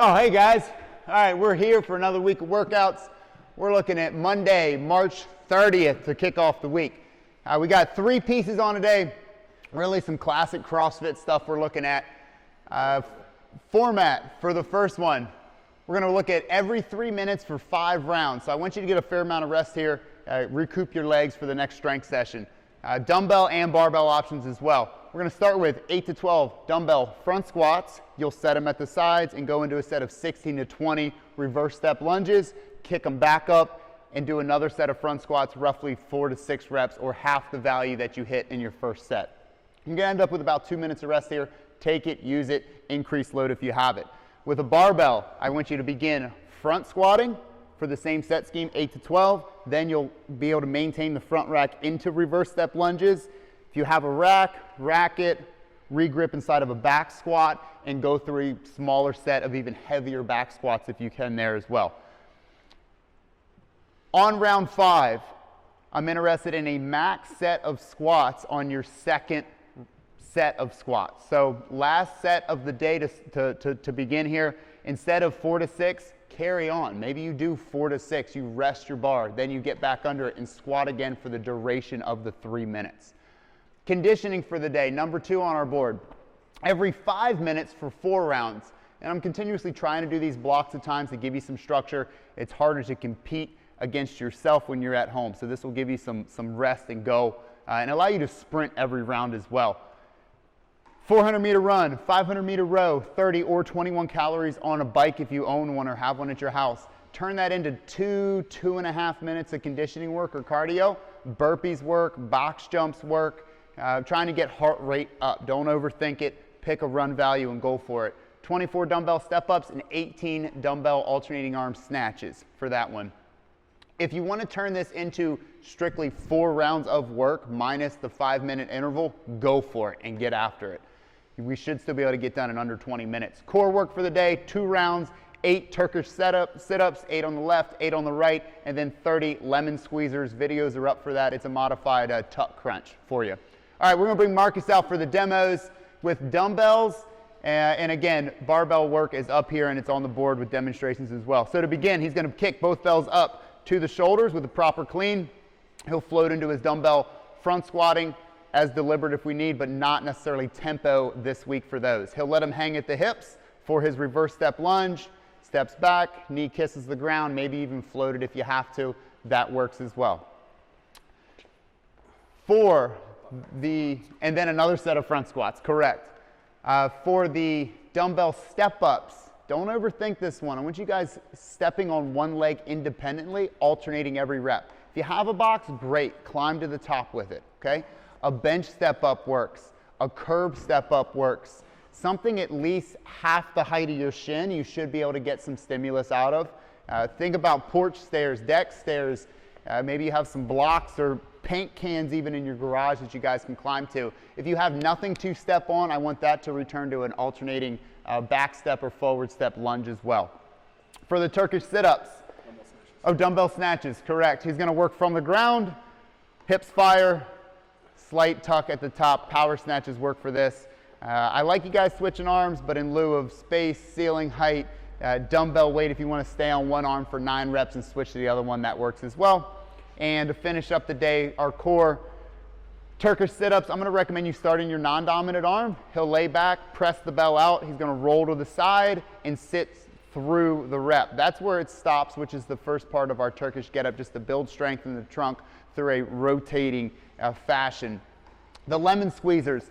Oh, hey guys. All right, we're here for another week of workouts. We're looking at Monday, March 30th to kick off the week. We got 3 pieces on today. Really some classic CrossFit stuff we're looking at. Format for the first one. We're going to look at every 3 minutes for 5 rounds. So I want you to get a fair amount of rest here, recoup your legs for the next strength session. Dumbbell and barbell options as well. We're going to start with 8 to 12 dumbbell front squats. You'll set them at the sides and go into a set of 16 to 20 reverse step lunges, kick them back up, and do another set of front squats, roughly 4 to 6 reps or half the value that you hit in your first set. You're going to end up with about 2 minutes of rest here. Take it, use it, increase load if you have it. With a barbell, I want you to begin front squatting for the same set scheme, 8 to 12. Then you'll be able to maintain the front rack into reverse step lunges. If you have a rack, rack it, regrip inside of a back squat, and go through a smaller set of even heavier back squats if you can there as well. On round 5, I'm interested in a max set of squats on your second set of squats. So last set of the day to begin here, instead of 4 to 6, carry on. Maybe you do 4 to 6, you rest your bar, then you get back under it and squat again for the duration of the 3 minutes. Conditioning for the day, number 2 on our board. Every 5 minutes for 4 rounds. And I'm continuously trying to do these blocks of times to give you some structure. It's harder to compete against yourself when you're at home. So this will give you some rest and go and allow you to sprint every round as well. 400 meter run, 500 meter row, 30 or 21 calories on a bike if you own one or have one at your house. Turn that into 2.5 minutes of conditioning work or cardio. Burpees work, box jumps work. Trying to get heart rate up. Don't overthink it. Pick a run value and go for it. 24 dumbbell step-ups and 18 dumbbell alternating arm snatches for that one. If you want to turn this into strictly 4 rounds of work minus the 5-minute interval, go for it and get after it. We should still be able to get done in under 20 minutes. Core work for the day, 2 rounds, 8 Turkish sit-ups, 8 on the left, 8 on the right, and then 30 lemon squeezers. Videos are up for that. It's a modified tuck crunch for you. All right, we're going to bring Marcus out for the demos with dumbbells. And again, barbell work is up here and it's on the board with demonstrations as well. So to begin, he's going to kick both bells up to the shoulders with a proper clean. He'll float into his dumbbell front squatting as deliberate if we need, but not necessarily tempo this week for those. He'll let him hang at the hips for his reverse step lunge. Steps back, knee kisses the ground, maybe even float it if you have to. That works as well. And then another set of front squats, correct. For the dumbbell step-ups, don't overthink this one. I want you guys stepping on one leg independently, alternating every rep. If you have a box, great, climb to the top with it, okay? A bench step-up works, a curb step-up works. Something at least half the height of your shin, you should be able to get some stimulus out of. Think about porch stairs, deck stairs. Maybe you have some blocks or paint cans even in your garage that you guys can climb to. If you have nothing to step on, I want that to return to an alternating back step or forward step lunge as well. For the Turkish sit-ups, dumbbell snatches, correct. He's going to work from the ground, hips fire, slight tuck at the top. Power snatches work for this. I like you guys switching arms, but in lieu of space, ceiling height, dumbbell weight, if you want to stay on one arm for 9 reps and switch to the other one, that works as well. And to finish up the day, our core Turkish sit-ups, I'm going to recommend you starting your non-dominant arm. He'll lay back, press the bell out. He's going to roll to the side and sit through the rep. That's where it stops, which is the first part of our Turkish get-up, just to build strength in the trunk through a rotating fashion. The lemon squeezers.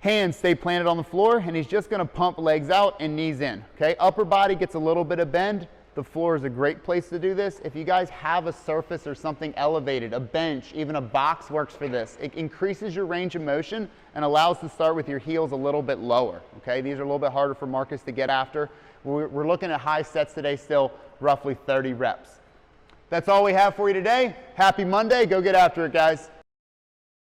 Hands stay planted on the floor, and he's just going to pump legs out and knees in. Okay, upper body gets a little bit of bend. The floor is a great place to do this. If you guys have a surface or something elevated, a bench, even a box works for this. It increases your range of motion and allows to start with your heels a little bit lower. Okay, these are a little bit harder for Marcus to get after. We're looking at high sets today, still roughly 30 reps. That's all we have for you today. Happy Monday. Go get after it, guys.